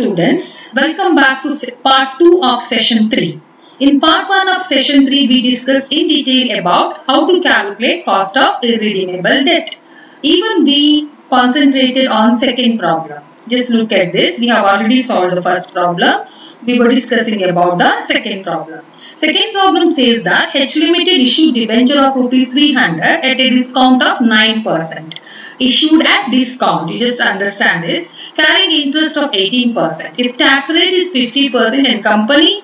students, welcome back to part 2 of session 3. In part 1 of session 3, we discussed in detail about how to calculate cost of irredeemable debt. Even we concentrated on second problem. Just look at this. We have already solved the first problem. We were discussing about the second problem. Second problem says that H Limited issued debenture of rupees 300 at a discount of 9%. Issued at discount, you just understand this, carrying interest of 18%. If tax rate is 50% and company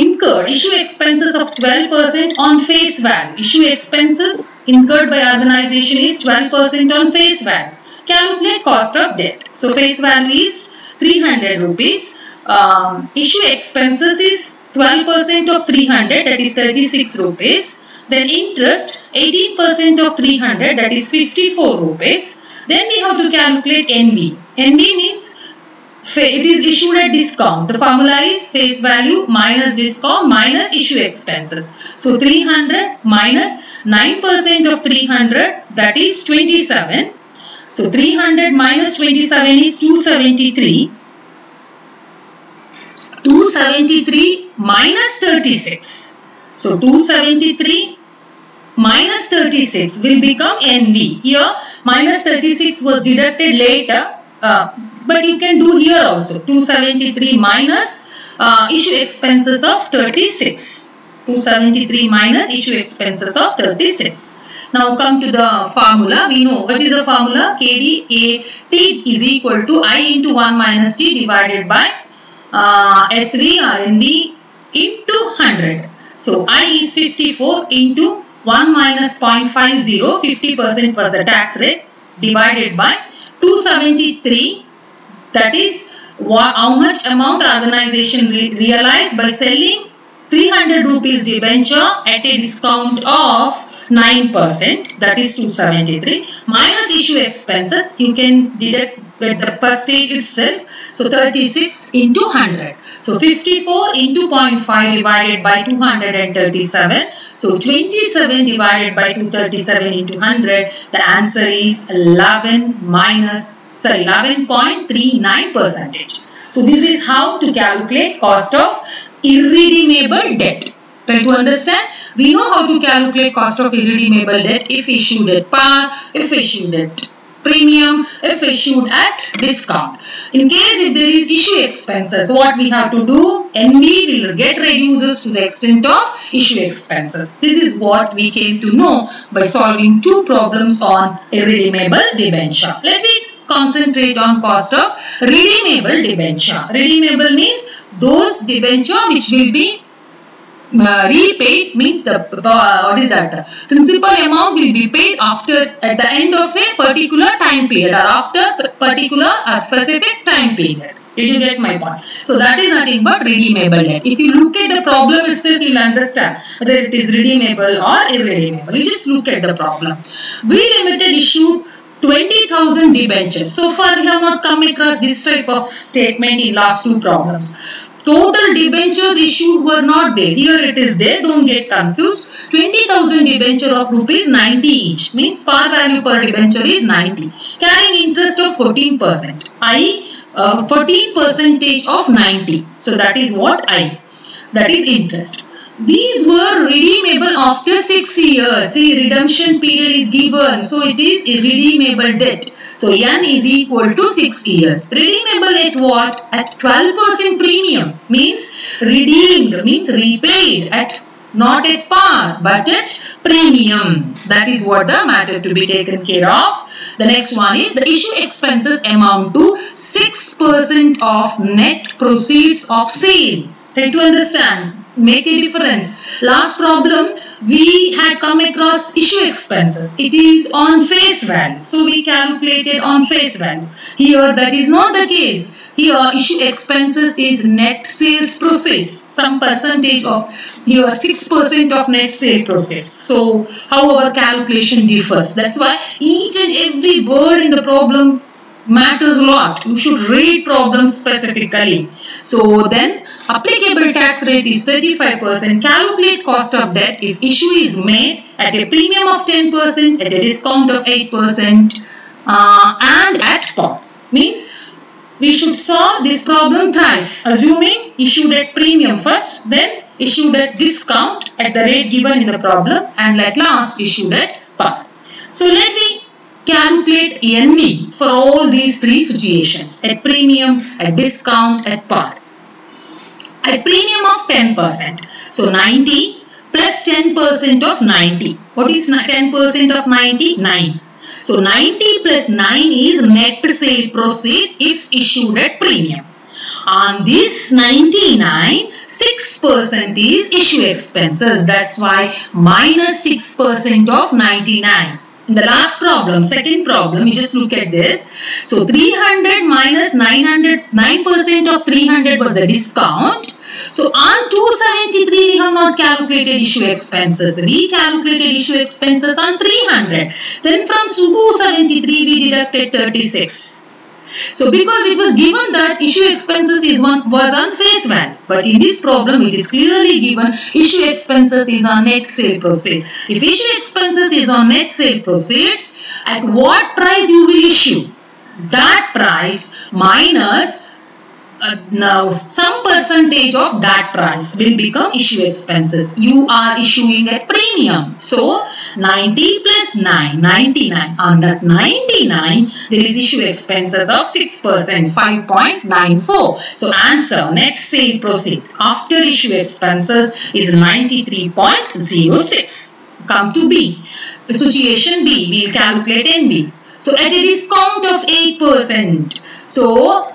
incurred issue expenses of 12% on face value. Issue expenses incurred by organization is 12% on face value. Calculate cost of debt. So face value is 300 rupees. Issue expenses is 12% of 300, that is 36 rupees. Then interest 18% of 300, that is 54 rupees. Then we have to calculate NV. NV means it is issued at discount. The formula is face value minus discount minus issue expenses. So 300 minus 9% of 300, that is 27. So 300 minus 27 is 273. 273 minus 36. So 273 minus 36 will become NV. Here minus 36 was deducted later, but you can do here also. 273 minus issue expenses of 36. 273 minus issue expenses of 36. Now come to the formula. We know what is the formula? KDAT is equal to I into 1 minus T divided by SV or NV into 100. So I is 54 into 1 minus 0.50, 50% was the tax rate, divided by 273, that is how much amount organization realized by selling 300 rupees debenture at a discount of 9%, that is 273, minus issue expenses. You can deduct the percentage itself. So 36 into 100. So 54 into 0.5 divided by 237. So 27 divided by 237 into 100. The answer is 11.39%. So this is how to calculate cost of irredeemable debt. Try to understand. We know how to calculate cost of irredeemable debt if issued at par, if issued at premium, if issued at discount. In case if there is issue expenses, what we have to do? NV will get reduces to the extent of issue expenses. This is what we came to know by solving two problems on irredeemable debenture. Let me concentrate on cost of redeemable debenture. Redeemable means those debenture which will be repaid, means the what is that? Principal amount will be paid after at the end of a particular time period or after particular specific time period. Did you get my point? So that is nothing but redeemable debt. If you look at the problem itself, you will understand whether it is redeemable or irredeemable. You just look at the problem. We Limited issued 20,000 debentures. So far we have not come across this type of statement in last two problems. Total debentures issued were not there. Here it is there. Don't get confused. 20,000 debenture of rupees 90 each. Means par value per debenture is 90. Carrying interest of 14%. 14% of 90. So that is what I. That is interest. These were redeemable after 6 years. See, redemption period is given. So it is irredeemable debt. So N is equal to 6 years. Redeemable at what? At 12% premium. Means redeemed, means repaid at not at par but at premium. That is what the matter to be taken care of. The next one is the issue expenses amount to 6% of net proceeds of sale. Try to understand. Make a difference. Last problem we had come across issue expenses. It is on face value. So we calculated on face value. Here that is not the case. Here issue expenses is net sales process. Some percentage of here 6% of net sale process. So how our calculation differs. That's why each and every word in the problem matters a lot. You should read problems specifically. So then applicable tax rate is 35%. Calculate cost of debt if issue is made at a premium of 10%, at a discount of 8%, and at par. Means we should solve this problem thrice, assuming issued at premium first, then issued at discount at the rate given in the problem, and at last issued at par. So let me calculate NV for all these three situations, at premium, at discount, at par. At premium of 10%, so 90 plus 10% of 90. What is 10% of 90? 9. So 90 plus 9 is net sale proceed if issued at premium. On this 99, 6% is issue expenses. That's why minus 6% of 99. In the last problem, second problem, you just look at this. So 300 minus 900, 9% of 300 was the discount. So on 273, we have not calculated issue expenses. We calculated issue expenses on 300. Then from 273, we deducted 36. So because it was given that issue expenses was on face value, but in this problem it is clearly given issue expenses is on net sale proceed. If issue expenses is on net sale proceeds, at what price you will issue? That price minus now some percentage of that price will become issue expenses. You are issuing at premium. So 90 plus 9, 99. On that 99, there is issue expenses of 6%, 5.94. So answer, net sale proceed after issue expenses is 93.06. Come to B. The situation B, we will calculate NB. So at a discount of 8%. So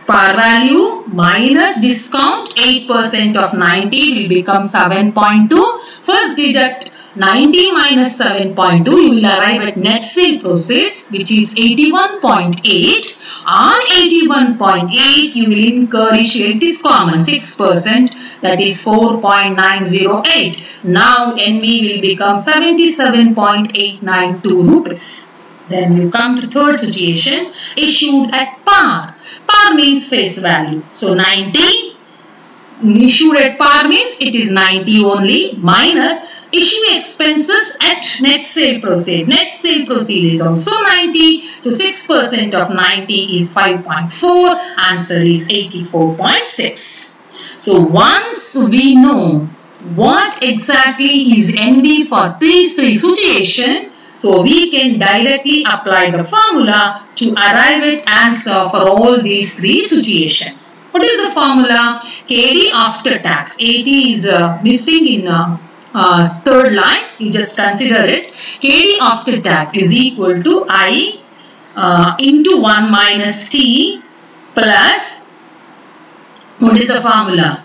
par value minus discount 8% of 90 will become 7.2. First deduct 90 minus 7.2. You will arrive at net sale proceeds, which is 81.8. On 81.8, you will incur issue. It is common 6%. That is 4.908. Now NV will become 77.892 rupees. Then you come to third situation, issued at par. Par means face value. So 90, issued at par means it is 90 only, minus issue expenses at net sale proceed. Net sale proceed is also 90. So 6% of 90 is 5.4. Answer is 84.6. So once we know what exactly is NV for these three situations, so we can directly apply the formula to arrive at answer for all these three situations. What is the formula? KD after tax. 80 is missing in third line. You just consider it. KD after tax is equal to I into 1 minus T plus, what is the formula?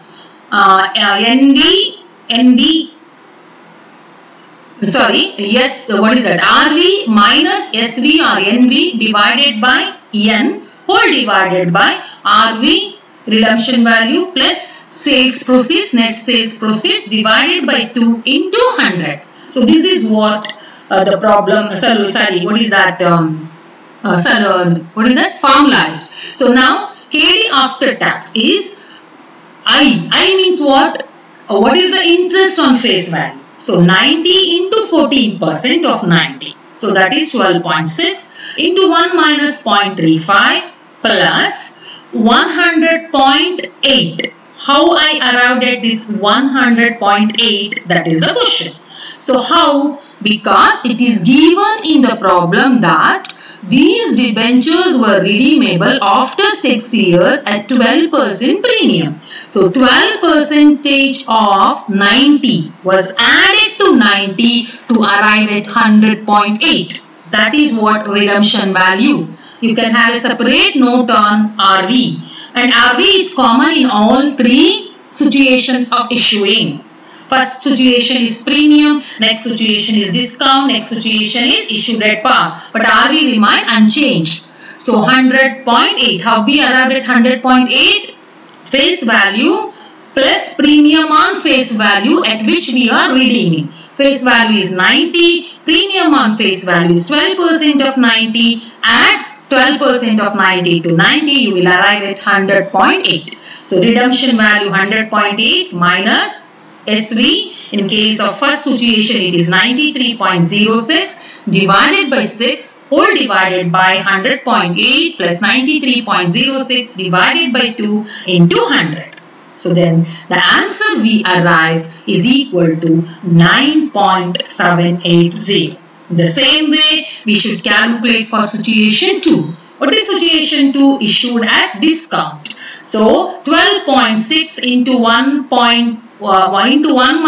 What is that? RV minus SV or NV divided by N whole divided by RV redemption value plus sales proceeds, net sales proceeds divided by 2 into 100. So this is what the problem, what is that? What is that? Formula is. So now KD after tax is I means what? What is the interest on face value? So 90 into 14% of 90. So that is 12.6 into 1 minus 0.35 plus 100.8. How I arrived at this 100.8? That is the question. So how? Because it is given in the problem that these debentures were redeemable after 6 years at 12% premium. So 12% of 90 was added to 90 to arrive at 100.8. That is what redemption value. You can have a separate note on RV. And RV is common in all three situations of issuing. First situation is premium, next situation is discount, next situation is issued at par. But RV remain unchanged. So 100.8. How we arrived at 100.8? Face value plus premium on face value at which we are redeeming. Face value is 90. Premium on face value is 12% of 90. Add 12% of 90 to 90. You will arrive at 100.8. So redemption value 100.8 minus SV, in case of first situation it is 93.06 divided by 6 whole divided by 100.8 plus 93.06 divided by 2 into 100. So then the answer we arrive is equal to 9.780. In the same way, we should calculate for situation 2. What is situation 2? Issued at discount. So 12.6 into 1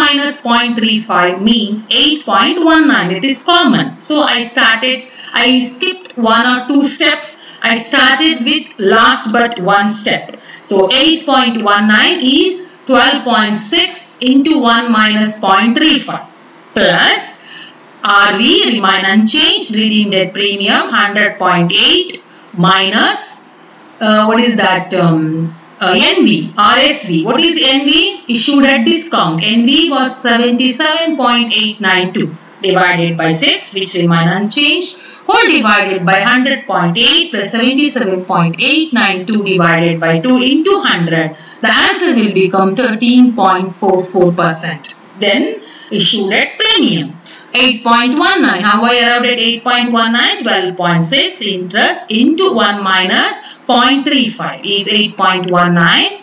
minus 0.35 means 8.19. It is common. So I skipped 1 or 2 steps. I started with last but one step. So 8.19 is 12.6 into 1 minus 0.35 plus RV remain unchanged, redeemed at premium 100.8 minus what is that? NV, RSV. What is NV? Issued at discount. NV was 77.892 divided by 6, which remain unchanged, whole divided by 100.8 plus 77.892 divided by 2 into 100. The answer will become 13.44%. Then issued at premium. 8.19. How I arrived at 8.19? 12.6 interest into 1 minus 0.35 is 8.19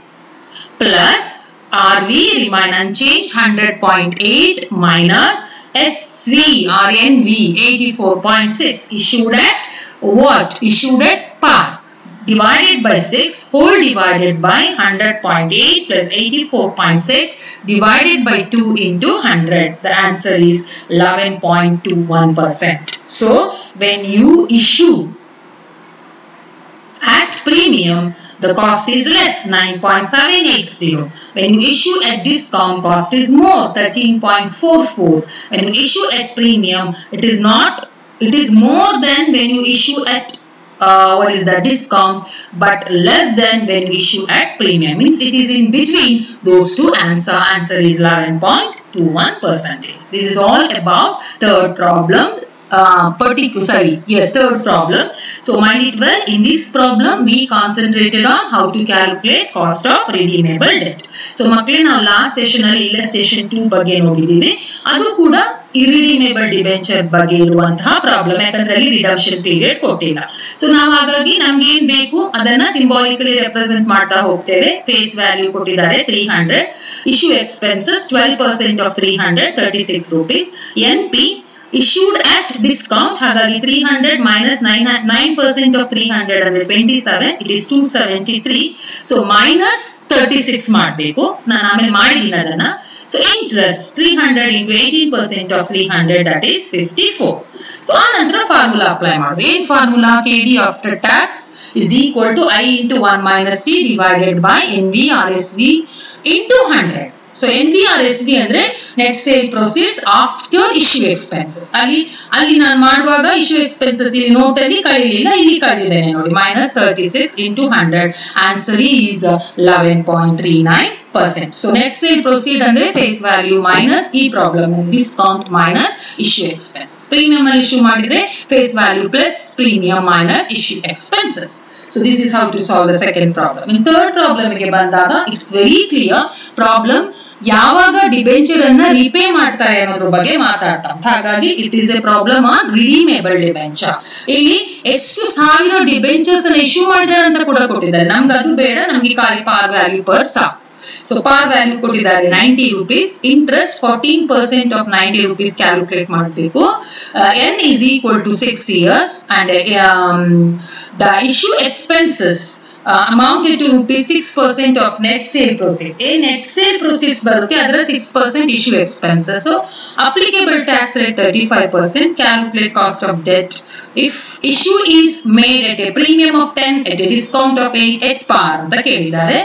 plus RV remain unchanged 100.8 minus SV or NV 84.6 issued at what? Issued at par. Divided by 6 whole divided by 100.8 plus 84.6 divided by 2 into 100. The answer is 11.21%. So when you issue at premium, the cost is less, 9.780. When you issue at discount, cost is more, 13.44. When you issue at premium, it is more than when you issue at what is the discount, but less than when we issue at premium. Means it is in between those two. Answer is 11.21%. This is all about third problems. Third problem. So mind it well, in this problem we concentrated on how to calculate cost of redeemable debt. So makkale ನಾವು last session ಅಲ್ಲಿ illustration 2 ಬಗ್ಗೆ ನೋಡಿದೀವಿ. ಅದು ಕೂಡ irredeemable debenture ಬಗ್ಗೆ ಇರುವಂತಹ problem, ಯಾಕಂದ್ರೆ ಅಲ್ಲಿ ರಿಡಂಪ್ಷನ್ ಪೀರಿಯಡ್ ಕೊಟ್ಟಿಲ್ಲ. ಸೊ ನಾವು ಹಾಗಾಗಿ ನಮ್ಗೆ ಏನ್ ಬೇಕು ಅದನ್ನ ಸಿಂಬಾಲಿಕಲಿ ರೆಪ್ರೆಸೆಂಟ್ ಮಾಡ್ತಾ ಹೋಗ್ತೇವೆ. ಫೇಸ್ ವ್ಯಾಲ್ಯೂ ಕೊಟ್ಟಿದ್ದಾರೆ 300, issue expenses 12% of 300 36 rupees, NP issued at discount, ಹಾಗಾಗಿ 300 minus 9% of 300 ಅಂದ್ರೆ 27, it is 273. So minus 36 ಮಾಡಬೇಕು. ನಾನು ಆಮೇಲೆ ಮಾಡಿದ್ದೀನಿ ಅದನ್ನ. So interest 300 into 18% of 300, that is 54. So ಆ ನಂತರ ಫಾರ್ಮುಲಾ ಅಪ್ಲೈ ಮಾಡಿ. ಏನ್ formula? KD after tax is equal to I into 1 minus T divided by NV RSV into 100. So NVRSV ಅಂದ್ರೆ net sale proceeds after issue expenses. ಅಲ್ಲಿ ನಾನು ಮಾಡುವಾಗ issue expenses ಇಲ್ಲಿ note ಅಲ್ಲಿ ಕಳಿಲಿಲ್ಲ, ಇಲ್ಲಿ ಕಳಿದಿದ್ದೇನೆ ನೋಡಿ, minus 36 into 100. Answer is 11.39%. So net sale proceed ಅಂದ್ರೆ face value minus ಈ problem discount minus issue expenses. Premium ಅಲ್ಲಿ issue ಮಾಡಿದ್ರೆ face value plus premium minus issue expenses. So this is how to solve the second problem. In third problem ಗೆ ಬಂದಾಗ it's very clear. Problem ಯಾವಾಗ debenture ಅನ್ನ repay ಮಾಡ್ತಾರೆ ಅನ್ನೋದ್ರ ಬಗ್ಗೆ ಮಾತಾಡ್ತಾ. ಹಾಗಾಗಿ it is a problem on redeemable debenture. ಇಲ್ಲಿ ಎಷ್ಟು ಸಾವಿರ ಡಿಬೆಂಚರ್ಸ್ ಅನ್ನ ಇಶ್ಯೂ ಮಾಡಿದ್ದಾರೆ ಅಂತ ಕೂಡ ಕೊಟ್ಟಿದ್ದಾರೆ. ನಮ್ಗೆ ಅದು ಬೇಡ, ನಮ್ಗೆ ಖಾಲಿ ಪಾರ್ ವ್ಯಾಲ್ಯೂ ಪರ್ ಸಾಕು. ಸೊ ಪಾರ್ ವ್ಯಾಲ್ಯೂ ಕೊಟ್ಟಿದ್ದಾರೆ 90 rupees, interest 14% of 90 rupees calculate ಮಾಡಬೇಕು. N is equal to 6 years and the issue expenses amounted to rupees 6% of net sale proceeds. Net sale proceeds barutte adra 6% issue expenses. So applicable tax rate 35%. Calculate cost of debt if issue is made at a premium of 10 at a discount of 8 at par anta kelidare.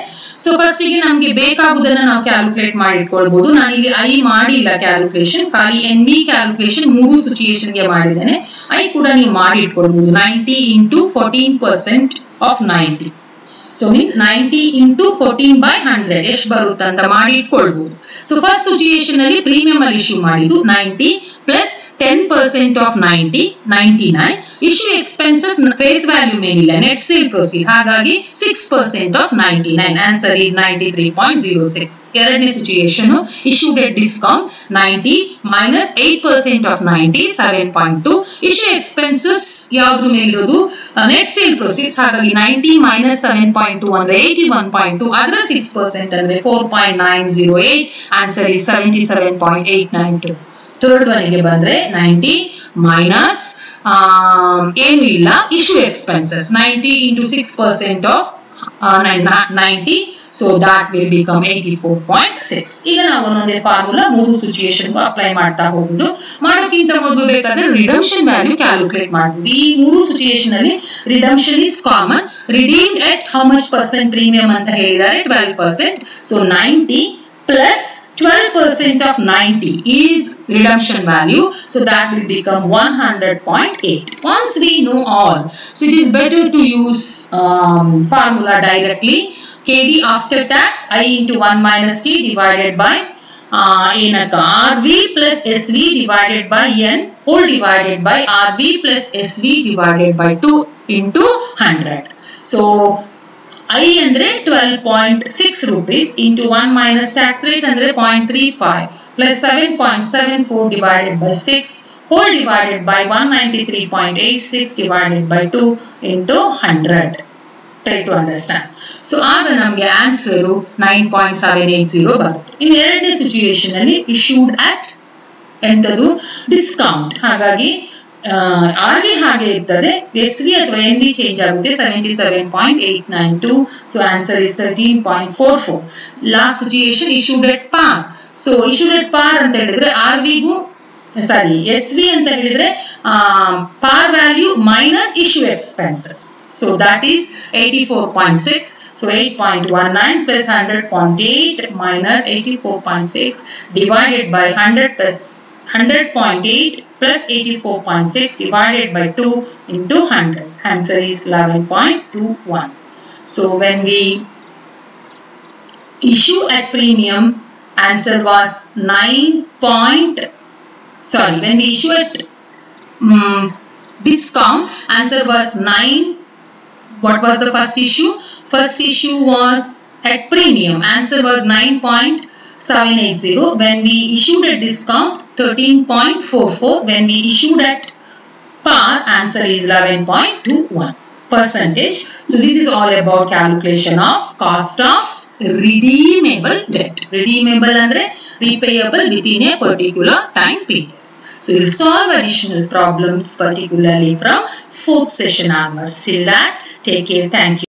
So first ಗೆ ನಮಗೆ ಬೇಕಾಗುವುದನ್ನ ನಾವು calculate ಮಾಡಿ ಇಟ್ಕೊಳ್ಬಹುದು. ನಾನು ಇಲ್ಲಿ I ಮಾಡಿಲ್ಲ calculation, ಖಾಲಿ NV calculation 3 situation ಗೆ ಮಾಡಿದ್ದೇನೆ. ಐ ಕೂಡ ನೀವು ಮಾಡಿ ಇಟ್ಕೊಳ್ಬಹುದು. 90 into 14% of 90. So means 90 into 14 by 100 ಎಷ್ಟು ಬರುತ್ತೆ ಅಂತ ಮಾಡಿ ಇಟ್ಕೊಳ್ಬಹುದು. ಸೊ ಫಸ್ಟ್ ಸಿಚುಯೇಷನ್ ಅಲ್ಲಿ ಪ್ರೀಮಿಯಂ ಅಲ್ಲಿ ಇಶ್ಯೂ ಮಾಡಿದ್ದು 90 plus 10% of 90, 99. Issue expenses face value ಮೇಲಿಲ್ಲ, net sale proceed. ಹಾಗಾಗಿ 6% of 99. Answer is 93.06. ಎರಡನೇ situation, issued at discount 90 minus 8% of 90, 7.2. Issue expenses ಯಾವ್ದ್ರ ಮೇಲಿರೋದು, net sale proceeds. ಹಾಗಾಗಿ 90 minus 7.2 ಅಂದ್ರೆ 81.2. ಅದರ 6% ಅಂದ್ರೆ 4.908. Answer is 77.892. ಥರ್ಡ್ ಒನ್ಗೆ ಬಂದ್ರೆ 90 minus ಏನು ಇಲ್ಲ, issue expenses 90 into 6% of 90, so that will become 84.6. ಈಗ ನಾವು ಒಂದೊಂದೇ ಫಾರ್ಮುಲಾ ಮೂರು ಸಿಚುಯೇಷನ್ ಅಪ್ಲೈ ಮಾಡ್ತಾ ಹೋಗುದು. ಮಾಡೋಕ್ಕಿಂತ ಮೊದಲು ಬೇಕಾದ್ರೆ ರಿಡಂಪ್ಷನ್ ವ್ಯಾಲ್ಯೂ ಕ್ಯಾಲ್ಕುಲೇಟ್ ಮಾಡಬಹುದು. ಈ ಮೂರು ಸಿಚುಯೇಷನ್ ಅಲ್ಲಿ redemption is common. Redeemed at how much percent premium ಅಂತ ಹೇಳಿದ್ದಾರೆ, 12%. So 90 plus 12% of 90 is redemption value, so that will become 100.8. Once we know all, so it is better to use formula directly. KD after tax, I into 1 minus T divided by RV plus SV divided by N whole divided by RV plus SV divided by 2 into 100. So I andre 12.6 rupees into 1 minus tax rate andre 0.35 plus 7.74 divided by 6 whole divided by 193.86 divided by 2 into 100. Try to understand. So ಆಗ ನಮಗೆ answer 9.780 ಬರುತ್ತೆ. ಇನ್ನು ಎರಡನೇ situation ಅಲ್ಲಿ issued at ಎಂತದು discount, ಹಾಗಾಗಿ RV ಹಾಗೆ ಇರ್ತದೆ, SV ಅಥವಾ NV ಚೇಂಜ್ ಆಗುತ್ತೆ, 77.892. So answer is 13.44. Last situation issued at par. So issued at par ಅಂತ ಹೇಳಿದ್ರೆ RVಗೂ SV ಅಂತ ಹೇಳಿದ್ರೆ par value minus issue expenses. So that is 84.6. So 8.19 plus 100.8 minus 84.6 divided by 100 plus 100.8 plus 84.6 divided by 2 into 100. Answer is 11.21. So when we issue at premium, answer was when we issue at discount, answer was 9. What was the first issue? First issue was at premium, answer was 9.780. When we issued at discount, 13.44. When we issued at par, answer is 11.21 percentage. So this is all about calculation of cost of redeemable debt. Redeemable andre repayable within a particular time period. So we will solve additional problems particularly from 4th session onwards. Till that, take care. Thank you.